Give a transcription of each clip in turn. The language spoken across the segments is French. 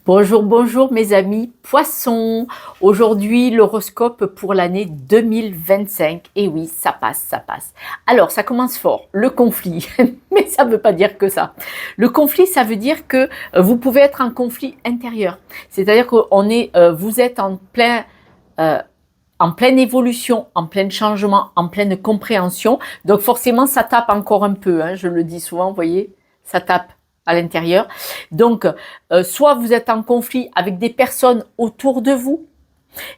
Bonjour, bonjour mes amis poissons. Aujourd'hui, l'horoscope pour l'année 2025. Et oui, ça passe, ça passe. Alors, ça commence fort, le conflit. Mais ça ne veut pas dire que ça. Le conflit, ça veut dire que vous pouvez être en conflit intérieur. C'est-à-dire que vous êtes euh, en pleine évolution, en plein changement, en pleine compréhension. Donc forcément, ça tape encore un peu. Je le dis souvent, vous voyez, ça tape à l'intérieur. Donc, soit vous êtes en conflit avec des personnes autour de vous,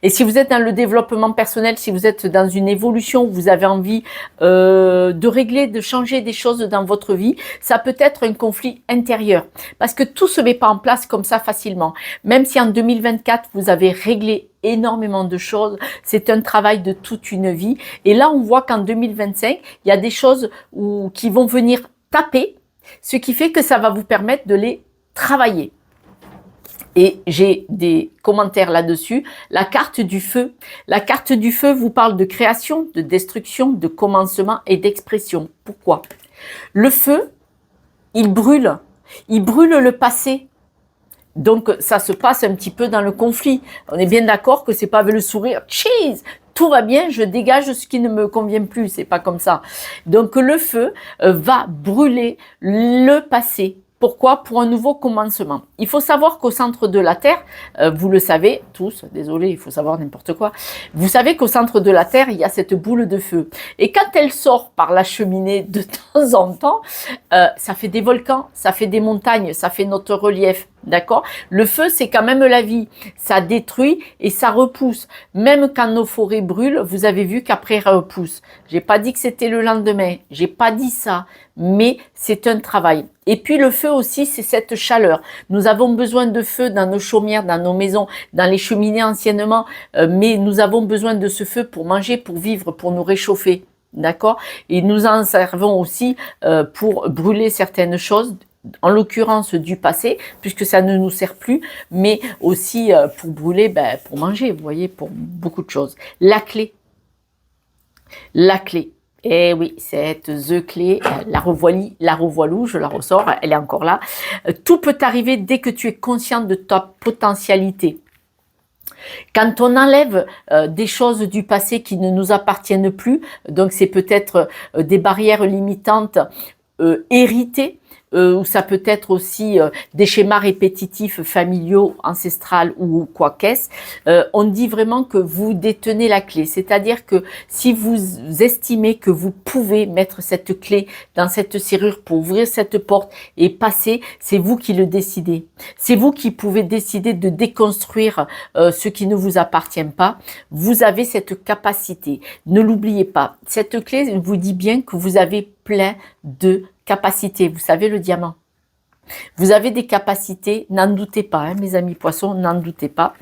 et si vous êtes dans le développement personnel, si vous êtes dans une évolution, vous avez envie de régler, de changer des choses dans votre vie, ça peut être un conflit intérieur. Parce que tout ne se met pas en place comme ça facilement. Même si en 2024, vous avez réglé énormément de choses, c'est un travail de toute une vie. Et là, on voit qu'en 2025, il y a des choses qui vont venir taper, ce qui fait que ça va vous permettre de les travailler. Et j'ai des commentaires là-dessus. La carte du feu. La carte du feu vous parle de création, de destruction, de commencement et d'expression. Pourquoi? Le feu, il brûle. Il brûle le passé. Donc, ça se passe un petit peu dans le conflit. On est bien d'accord que c'est pas avec le sourire. Cheese! Tout va bien, je dégage ce qui ne me convient plus. C'est pas comme ça. Donc, le feu va brûler le passé. Pourquoi? Pour un nouveau commencement. Il faut savoir qu'au centre de la Terre, vous le savez tous, désolé, il faut savoir n'importe quoi, vous savez qu'au centre de la Terre, il y a cette boule de feu. Et quand elle sort par la cheminée de temps en temps, ça fait des volcans, ça fait des montagnes, ça fait notre relief. D'accord? Le feu, c'est quand même la vie. Ça détruit et ça repousse. Même quand nos forêts brûlent, vous avez vu qu'après, elles repoussent. J'ai pas dit que c'était le lendemain. J'ai pas dit ça. Mais c'est un travail. Et puis le feu aussi, c'est cette chaleur. Nous avons besoin de feu dans nos chaumières, dans nos maisons, dans les cheminées anciennement. Mais nous avons besoin de ce feu pour manger, pour vivre, pour nous réchauffer. D'accord? Et nous en servons aussi pour brûler certaines choses, en l'occurrence du passé, puisque ça ne nous sert plus, mais aussi pour brûler, pour manger, vous voyez, pour beaucoup de choses. La clé. La clé. Eh oui, cette The Clé, la revoilou, je la ressors, elle est encore là. Tout peut arriver dès que tu es conscient de ta potentialité. Quand on enlève des choses du passé qui ne nous appartiennent plus, donc c'est peut-être des barrières limitantes héritées, ou ça peut être aussi des schémas répétitifs familiaux, ancestrales ou quoi qu'est-ce, on dit vraiment que vous détenez la clé. C'est-à-dire que si vous estimez que vous pouvez mettre cette clé dans cette serrure pour ouvrir cette porte et passer, c'est vous qui le décidez. C'est vous qui pouvez décider de déconstruire ce qui ne vous appartient pas. Vous avez cette capacité. Ne l'oubliez pas. Cette clé vous dit bien que vous avez plein de capacités. Vous savez, le diamant. Vous avez des capacités, n'en doutez pas, mes amis poissons, n'en doutez pas.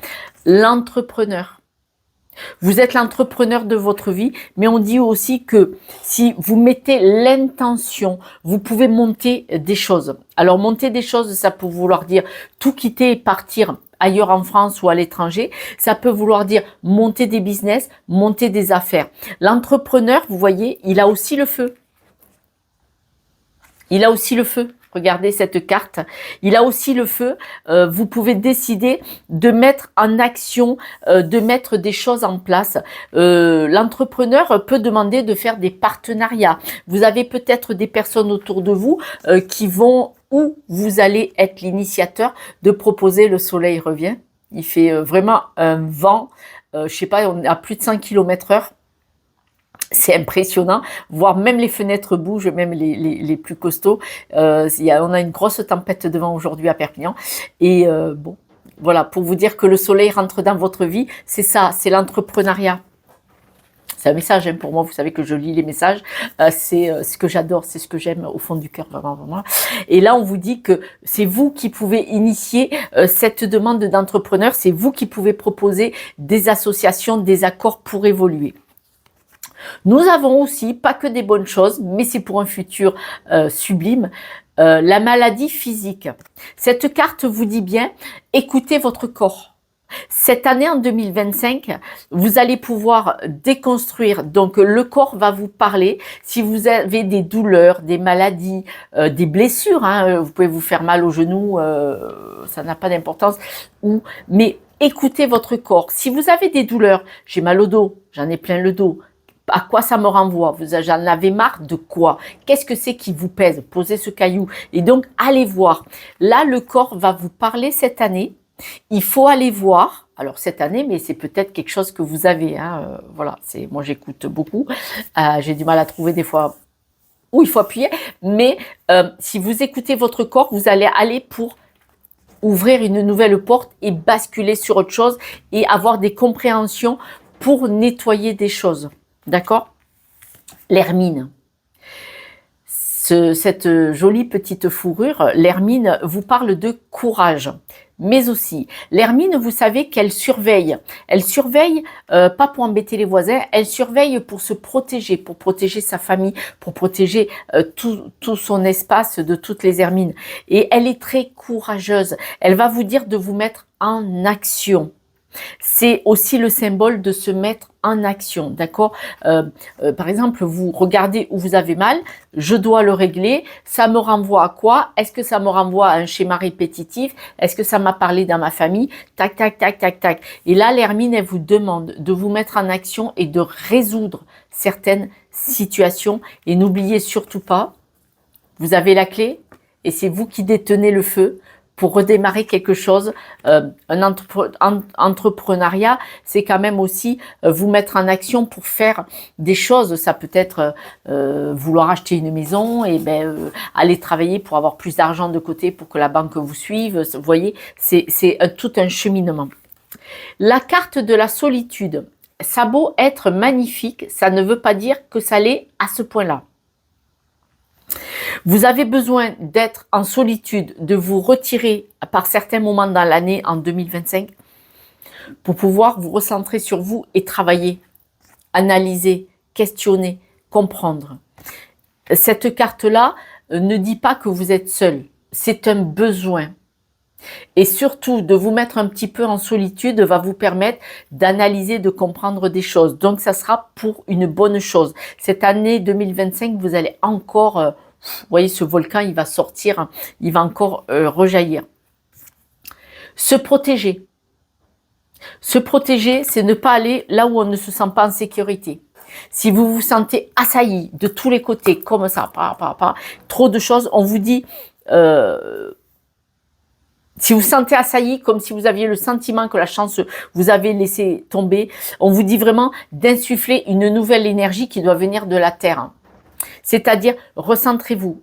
L'entrepreneur. Vous êtes l'entrepreneur de votre vie, mais on dit aussi que si vous mettez l'intention, vous pouvez monter des choses. Alors, monter des choses, ça peut vouloir dire tout quitter et partir ailleurs en France ou à l'étranger. Ça peut vouloir dire monter des business, monter des affaires. L'entrepreneur, vous voyez, il a aussi le feu. Il a aussi le feu. Regardez cette carte. Il a aussi le feu. Vous pouvez décider de mettre en action, de mettre des choses en place. L'entrepreneur peut demander de faire des partenariats. Vous avez peut-être des personnes autour de vous où vous allez être l'initiateur de proposer. Le soleil revient. Il fait vraiment un vent. Je sais pas, on est à plus de 100 km/h. C'est impressionnant, voire même les fenêtres bougent, même les plus costauds. On a une grosse tempête de vent aujourd'hui à Perpignan. Et bon, voilà, pour vous dire que le soleil rentre dans votre vie, c'est ça, c'est l'entrepreneuriat. C'est un message pour moi, vous savez que je lis les messages, c'est ce que j'adore, c'est ce que j'aime au fond du cœur, vraiment, vraiment. Et là, on vous dit que c'est vous qui pouvez initier cette demande d'entrepreneur, c'est vous qui pouvez proposer des associations, des accords pour évoluer. Nous avons aussi, pas que des bonnes choses, mais c'est pour un futur sublime, la maladie physique. Cette carte vous dit bien, écoutez votre corps. Cette année en 2025, vous allez pouvoir déconstruire. Donc le corps va vous parler. Si vous avez des douleurs, des maladies, des blessures, hein, vous pouvez vous faire mal au genou, ça n'a pas d'importance. Mais écoutez votre corps. Si vous avez des douleurs, j'ai mal au dos, j'en ai plein le dos. À quoi ça me renvoie? Vous en avez marre de quoi? Qu'est-ce que c'est qui vous pèse? Posez ce caillou. Et donc, allez voir. Là, le corps va vous parler cette année. Il faut aller voir, alors cette année, mais c'est peut-être quelque chose que vous avez, hein, voilà, moi j'écoute beaucoup, j'ai du mal à trouver des fois où il faut appuyer, mais si vous écoutez votre corps, vous allez aller pour ouvrir une nouvelle porte et basculer sur autre chose et avoir des compréhensions pour nettoyer des choses, d'accord? L'hermine. Cette jolie petite fourrure, l'hermine vous parle de courage. Mais aussi, l'hermine, vous savez qu'elle surveille. Elle surveille, pas pour embêter les voisins, elle surveille pour se protéger, pour protéger sa famille, pour protéger tout son espace de toutes les hermines. Et elle est très courageuse. Elle va vous dire de vous mettre en action. C'est aussi le symbole de se mettre en action, d'accord? Par exemple, vous regardez où vous avez mal, je dois le régler, ça me renvoie à quoi? Est-ce que ça me renvoie à un schéma répétitif? Est-ce que ça m'a parlé dans ma famille? Tac, tac, tac, tac, tac. Et là, l'hermine, elle vous demande de vous mettre en action et de résoudre certaines situations. Et n'oubliez surtout pas, vous avez la clé et c'est vous qui détenez le feu. Pour redémarrer quelque chose, un entrepreneuriat, c'est quand même aussi vous mettre en action pour faire des choses. Ça peut être vouloir acheter une maison et aller travailler pour avoir plus d'argent de côté pour que la banque vous suive. Vous voyez, c'est tout un cheminement. La carte de la solitude, ça a beau être magnifique, ça ne veut pas dire que ça l'est à ce point-là. Vous avez besoin d'être en solitude, de vous retirer par certains moments dans l'année en 2025 pour pouvoir vous recentrer sur vous et travailler, analyser, questionner, comprendre. Cette carte-là ne dit pas que vous êtes seul, c'est un besoin. Et surtout, de vous mettre un petit peu en solitude va vous permettre d'analyser, de comprendre des choses. Donc, ça sera pour une bonne chose. Cette année 2025, vous allez encore... vous voyez, ce volcan, il va sortir, il va encore rejaillir. Se protéger. Se protéger, c'est ne pas aller là où on ne se sent pas en sécurité. Si vous vous sentez assailli de tous les côtés, comme ça, trop de choses, on vous dit... si vous sentez assailli, comme si vous aviez le sentiment que la chance vous avait laissé tomber, on vous dit vraiment d'insuffler une nouvelle énergie qui doit venir de la terre. C'est-à-dire, recentrez-vous,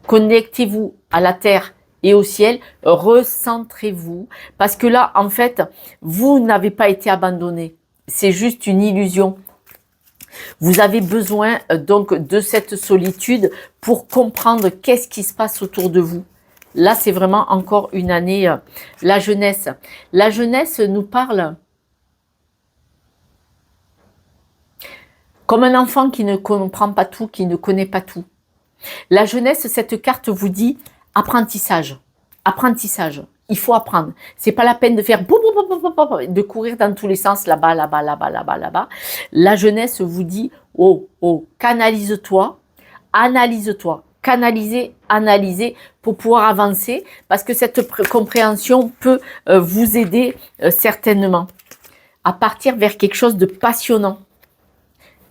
connectez-vous à la terre et au ciel, recentrez-vous, parce que là, en fait, vous n'avez pas été abandonné. C'est juste une illusion. Vous avez besoin donc de cette solitude pour comprendre qu'est-ce qui se passe autour de vous. Là, c'est vraiment encore une année, la jeunesse. La jeunesse nous parle comme un enfant qui ne comprend pas tout, qui ne connaît pas tout. La jeunesse, cette carte vous dit apprentissage. Apprentissage. Il faut apprendre. C'est pas la peine de faire de courir dans tous les sens, là-bas, là-bas, là-bas, là-bas, là-bas. La jeunesse vous dit, oh, canalise-toi, analyse-toi. Canaliser, analyser pour pouvoir avancer parce que cette compréhension peut vous aider certainement à partir vers quelque chose de passionnant.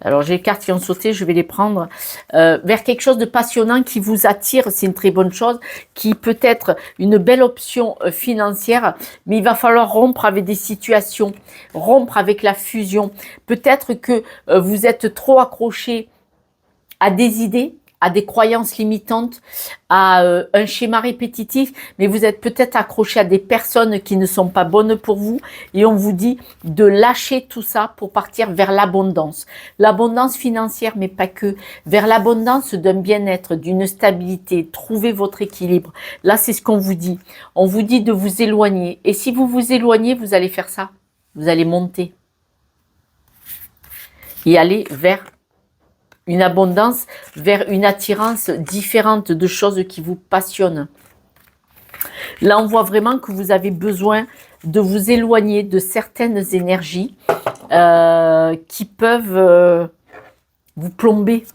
Alors j'ai les cartes qui ont sauté, je vais les prendre vers quelque chose de passionnant qui vous attire, c'est une très bonne chose, qui peut être une belle option financière, mais il va falloir rompre avec des situations, rompre avec la fusion. Peut-être que vous êtes trop accroché à des idées, à des croyances limitantes, à un schéma répétitif, mais vous êtes peut-être accroché à des personnes qui ne sont pas bonnes pour vous et on vous dit de lâcher tout ça pour partir vers l'abondance. L'abondance financière, mais pas que, vers l'abondance d'un bien-être, d'une stabilité, trouvez votre équilibre. Là, c'est ce qu'on vous dit. On vous dit de vous éloigner et si vous vous éloignez, vous allez faire ça. Vous allez monter et aller vers une abondance, vers une attirance différente de choses qui vous passionnent. Là, on voit vraiment que vous avez besoin de vous éloigner de certaines énergies qui peuvent vous plomber.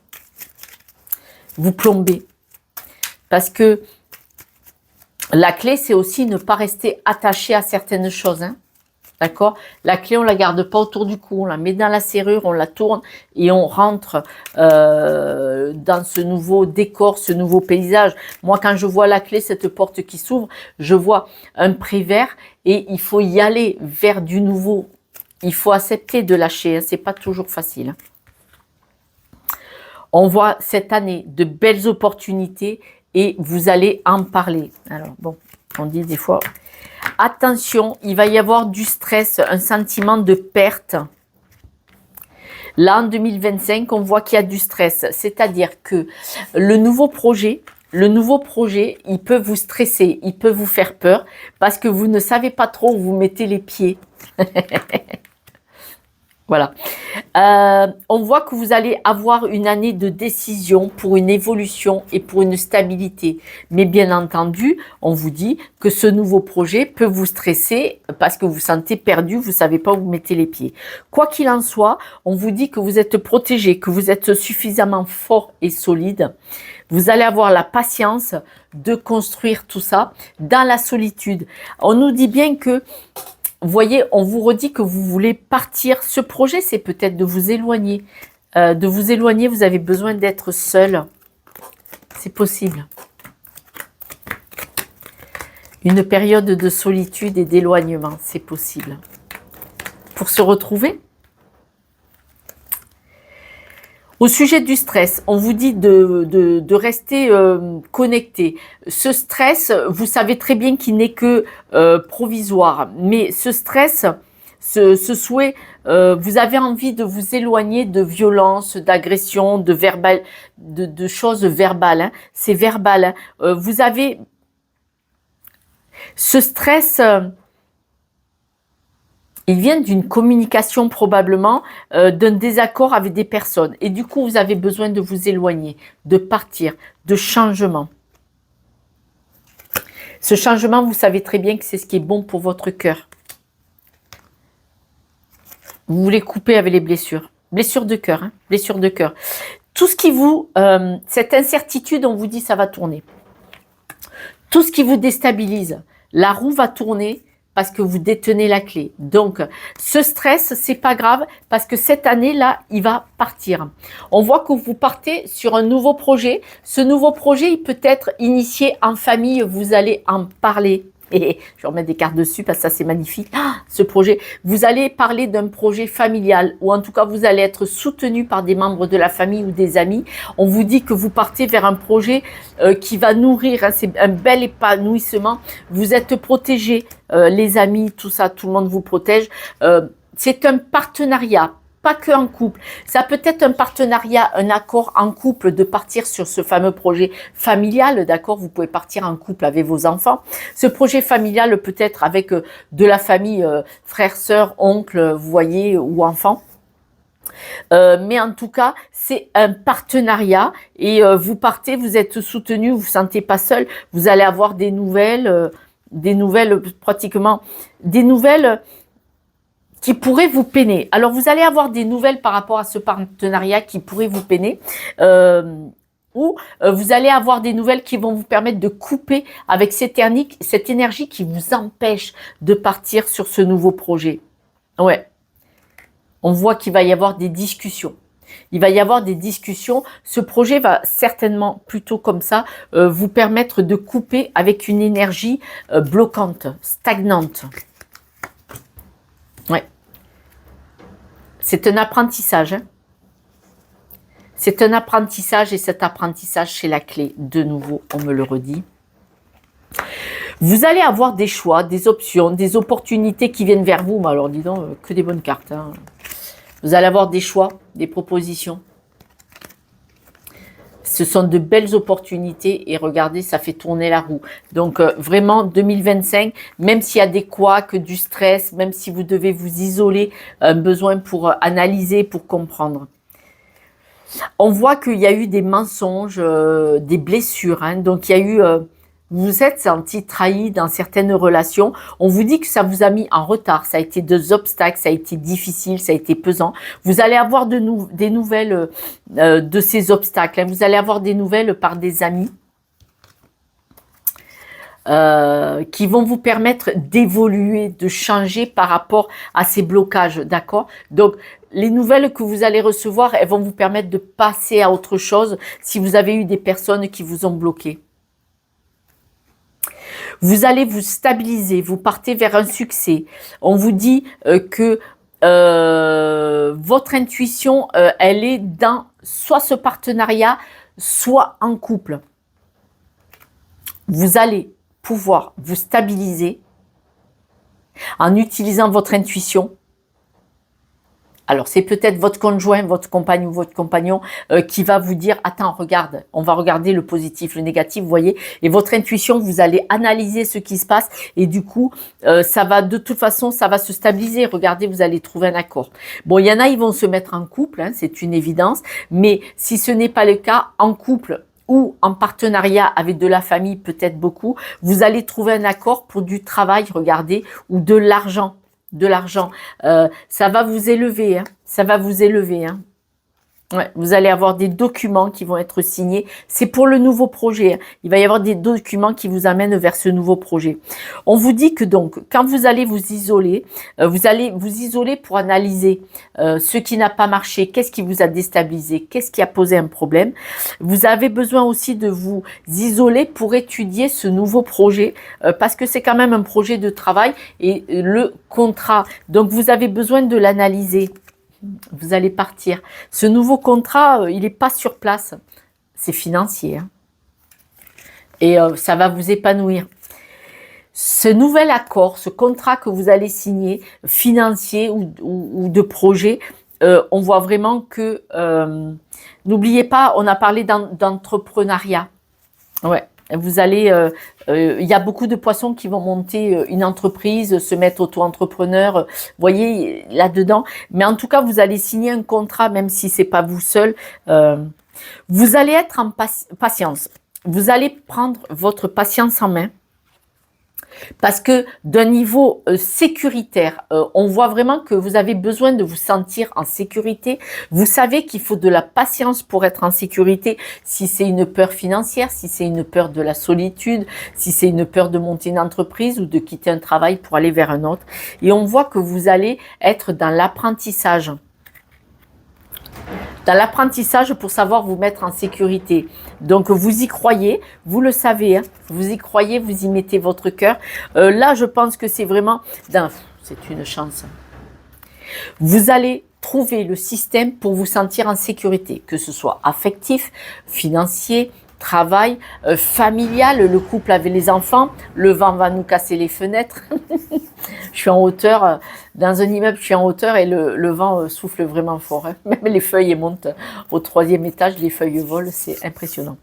Vous plomber. Parce que la clé, c'est aussi ne pas rester attaché à certaines choses. Hein. D'accord? La clé, on ne la garde pas autour du cou, on la met dans la serrure, on la tourne et on rentre dans ce nouveau décor, ce nouveau paysage. Moi, quand je vois la clé, cette porte qui s'ouvre, je vois un pré vert et il faut y aller vers du nouveau. Il faut accepter de lâcher, hein, c'est pas toujours facile. Hein. On voit cette année de belles opportunités et vous allez en parler. Alors bon, on dit des fois, attention, il va y avoir du stress, un sentiment de perte. Là, en 2025, on voit qu'il y a du stress, c'est-à-dire que le nouveau projet, il peut vous stresser, il peut vous faire peur parce que vous ne savez pas trop où vous mettez les pieds. Voilà. On voit que vous allez avoir une année de décision pour une évolution et pour une stabilité. Mais bien entendu, on vous dit que ce nouveau projet peut vous stresser parce que vous vous sentez perdu, vous ne savez pas où vous mettez les pieds. Quoi qu'il en soit, on vous dit que vous êtes protégé, que vous êtes suffisamment fort et solide. Vous allez avoir la patience de construire tout ça dans la solitude. On nous dit bien que vous voyez, on vous redit que vous voulez partir. Ce projet, c'est peut-être de vous éloigner. Vous avez besoin d'être seul. C'est possible. Une période de solitude et d'éloignement, c'est possible. Pour se retrouver. Au sujet du stress, on vous dit de rester connecté. Ce stress, vous savez très bien qu'il n'est que provisoire. Mais ce stress, ce souhait, vous avez envie de vous éloigner de violence, d'agression, de choses verbales. Hein. C'est verbal. Hein. Vous avez ce stress... il vient d'une communication probablement, d'un désaccord avec des personnes. Et du coup, vous avez besoin de vous éloigner, de partir, de changement. Ce changement, vous savez très bien que c'est ce qui est bon pour votre cœur. Vous voulez couper avec les blessures. Blessures de cœur, hein, blessures de cœur. Tout ce qui vous... cette incertitude, on vous dit ça va tourner. Tout ce qui vous déstabilise, la roue va tourner parce que vous détenez la clé. Donc, ce stress, c'est pas grave parce que cette année-là, il va partir. On voit que vous partez sur un nouveau projet. Ce nouveau projet, il peut être initié en famille. Vous allez en parler. Et je vais remettre des cartes dessus parce que ça, c'est magnifique. Ah, ce projet, vous allez parler d'un projet familial ou en tout cas, vous allez être soutenu par des membres de la famille ou des amis. On vous dit que vous partez vers un projet qui va nourrir. Hein, c'est un bel épanouissement. Vous êtes protégés. Les amis, tout ça, tout le monde vous protège. C'est un partenariat, pas que en couple. Ça peut être un partenariat, un accord en couple de partir sur ce fameux projet familial, d'accord? Vous pouvez partir en couple avec vos enfants. Ce projet familial peut être avec de la famille, frères, sœurs, oncles, vous voyez, ou enfants. Mais en tout cas, c'est un partenariat et vous partez, vous êtes soutenu, vous ne vous sentez pas seul. Vous allez avoir des nouvelles pratiquement, des nouvelles qui pourraient vous peiner. Alors, vous allez avoir des nouvelles par rapport à ce partenariat qui pourraient vous peiner, ou vous allez avoir des nouvelles qui vont vous permettre de couper avec cette énergie qui vous empêche de partir sur ce nouveau projet. Ouais. On voit qu'il va y avoir des discussions. Il va y avoir des discussions. Ce projet va certainement, plutôt comme ça, vous permettre de couper avec une énergie bloquante, stagnante. Ouais. C'est un apprentissage. Hein. C'est un apprentissage et cet apprentissage, c'est la clé. De nouveau, on me le redit. Vous allez avoir des choix, des options, des opportunités qui viennent vers vous. Mais alors, dis donc, que des bonnes cartes. Hein. Vous allez avoir des choix, des propositions. Ce sont de belles opportunités et regardez, ça fait tourner la roue. Donc vraiment 2025, même s'il y a des couacs, du stress, même si vous devez vous isoler, besoin pour analyser, pour comprendre. On voit qu'il y a eu des mensonges, des blessures. Hein, donc il y a eu vous vous êtes senti trahi dans certaines relations. On vous dit que ça vous a mis en retard, ça a été des obstacles, ça a été difficile, ça a été pesant. Vous allez avoir des nouvelles de ces obstacles, hein. Vous allez avoir des nouvelles par des amis qui vont vous permettre d'évoluer, de changer par rapport à ces blocages, d'accord? Donc, les nouvelles que vous allez recevoir, elles vont vous permettre de passer à autre chose si vous avez eu des personnes qui vous ont bloqué. Vous allez vous stabiliser, vous partez vers un succès. On vous dit que votre intuition, elle est dans soit ce partenariat, soit en couple. Vous allez pouvoir vous stabiliser en utilisant votre intuition. Alors, c'est peut-être votre conjoint, votre compagne ou votre compagnon qui va vous dire « Attends, regarde, on va regarder le positif, le négatif, vous voyez ?» Et votre intuition, vous allez analyser ce qui se passe et du coup, ça va de toute façon, ça va se stabiliser. Regardez, vous allez trouver un accord. Bon, il y en a, ils vont se mettre en couple, hein, c'est une évidence. Mais si ce n'est pas le cas, en couple ou en partenariat avec de la famille, peut-être beaucoup, vous allez trouver un accord pour du travail, regardez, ou de l'argent. De l'argent, ça va vous élever, hein, ça va vous élever. Hein. Ouais, vous allez avoir des documents qui vont être signés. C'est pour le nouveau projet. Hein. Il va y avoir des documents qui vous amènent vers ce nouveau projet. On vous dit que donc, quand vous allez vous isoler pour analyser ce qui n'a pas marché, qu'est-ce qui vous a déstabilisé, qu'est-ce qui a posé un problème. Vous avez besoin aussi de vous isoler pour étudier ce nouveau projet parce que c'est quand même un projet de travail et le contrat. Donc, vous avez besoin de l'analyser. Vous allez partir. Ce nouveau contrat, il n'est pas sur place. C'est financier. Hein. Et ça va vous épanouir. Ce nouvel accord, ce contrat que vous allez signer, financier ou de projet, on voit vraiment que, n'oubliez pas, on a parlé d'entrepreneuriat. Ouais. Vous allez, il y a beaucoup de poissons qui vont monter une entreprise, se mettre auto-entrepreneur, voyez, là-dedans. Mais en tout cas, vous allez signer un contrat, même si c'est pas vous seul. Vous allez être en patience. Vous allez prendre votre patience en main. Parce que d'un niveau sécuritaire, on voit vraiment que vous avez besoin de vous sentir en sécurité. Vous savez qu'il faut de la patience pour être en sécurité. Si c'est une peur financière, si c'est une peur de la solitude, si c'est une peur de monter une entreprise ou de quitter un travail pour aller vers un autre. Et on voit que vous allez être dans l'apprentissage. Dans l'apprentissage pour savoir vous mettre en sécurité. Donc, vous y croyez, vous le savez, hein, vous y croyez, vous y mettez votre cœur. Là, je pense que c'est vraiment... C'est une chance. Vous allez trouver le système pour vous sentir en sécurité, que ce soit affectif, financier, travail, familial, le couple avec les enfants, le vent va nous casser les fenêtres. Je suis en hauteur, dans un immeuble, je suis en hauteur et le vent souffle vraiment fort. Hein. Même les feuilles montent au 3e étage, les feuilles volent, c'est impressionnant.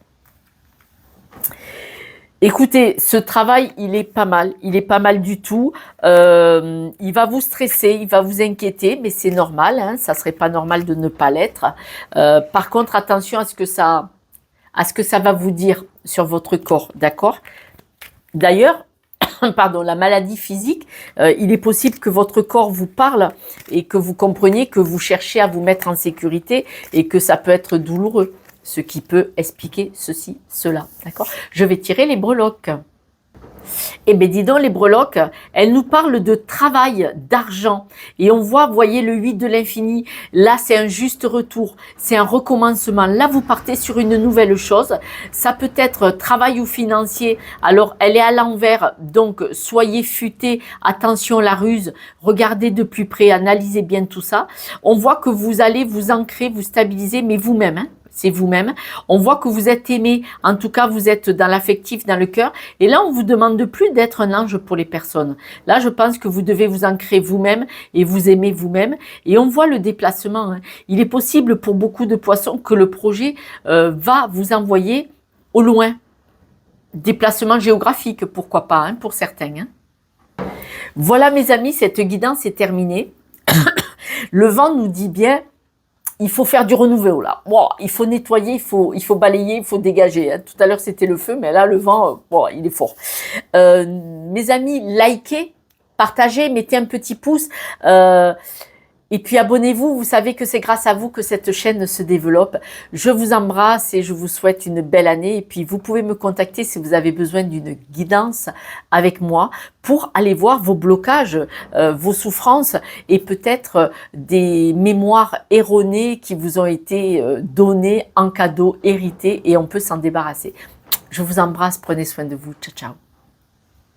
Écoutez, ce travail, il est pas mal du tout. Il va vous stresser, il va vous inquiéter, mais c'est normal, hein, ça serait pas normal de ne pas l'être. Par contre, attention à ce que ça va vous dire sur votre corps, d'accord? D'ailleurs, pardon, la maladie physique, il est possible que votre corps vous parle et que vous compreniez que vous cherchez à vous mettre en sécurité et que ça peut être douloureux, ce qui peut expliquer ceci, cela, d'accord? Je vais tirer les breloques. Eh bien, dis donc, les breloques, elles nous parlent de travail, d'argent. Et on voit, voyez, le 8 de l'infini. Là, c'est un juste retour. C'est un recommencement. Là, vous partez sur une nouvelle chose. Ça peut être travail ou financier. Alors, elle est à l'envers. Donc, soyez futés. Attention, la ruse. Regardez de plus près. Analysez bien tout ça. On voit que vous allez vous ancrer, vous stabiliser, mais vous-même, hein. C'est vous-même. On voit que vous êtes aimé. En tout cas, vous êtes dans l'affectif, dans le cœur. Et là, on vous demande plus d'être un ange pour les personnes. Là, je pense que vous devez vous ancrer vous-même et vous aimer vous-même. Et on voit le déplacement. Hein. Il est possible pour beaucoup de poissons que le projet va vous envoyer au loin. Déplacement géographique, pourquoi pas, hein, pour certains. Hein. Voilà, mes amis, cette guidance est terminée. Le vent nous dit bien... il faut faire du renouveau là. Bon, il faut nettoyer, il faut balayer, il faut dégager. Hein. Tout à l'heure c'était le feu, mais là le vent, bon, il est fort. Mes amis, likez, partagez, mettez un petit pouce. Et puis abonnez-vous, vous savez que c'est grâce à vous que cette chaîne se développe. Je vous embrasse et je vous souhaite une belle année. Et puis vous pouvez me contacter si vous avez besoin d'une guidance avec moi pour aller voir vos blocages, vos souffrances et peut-être des mémoires erronées qui vous ont été données en cadeau, héritées et on peut s'en débarrasser. Je vous embrasse, prenez soin de vous. Ciao, ciao.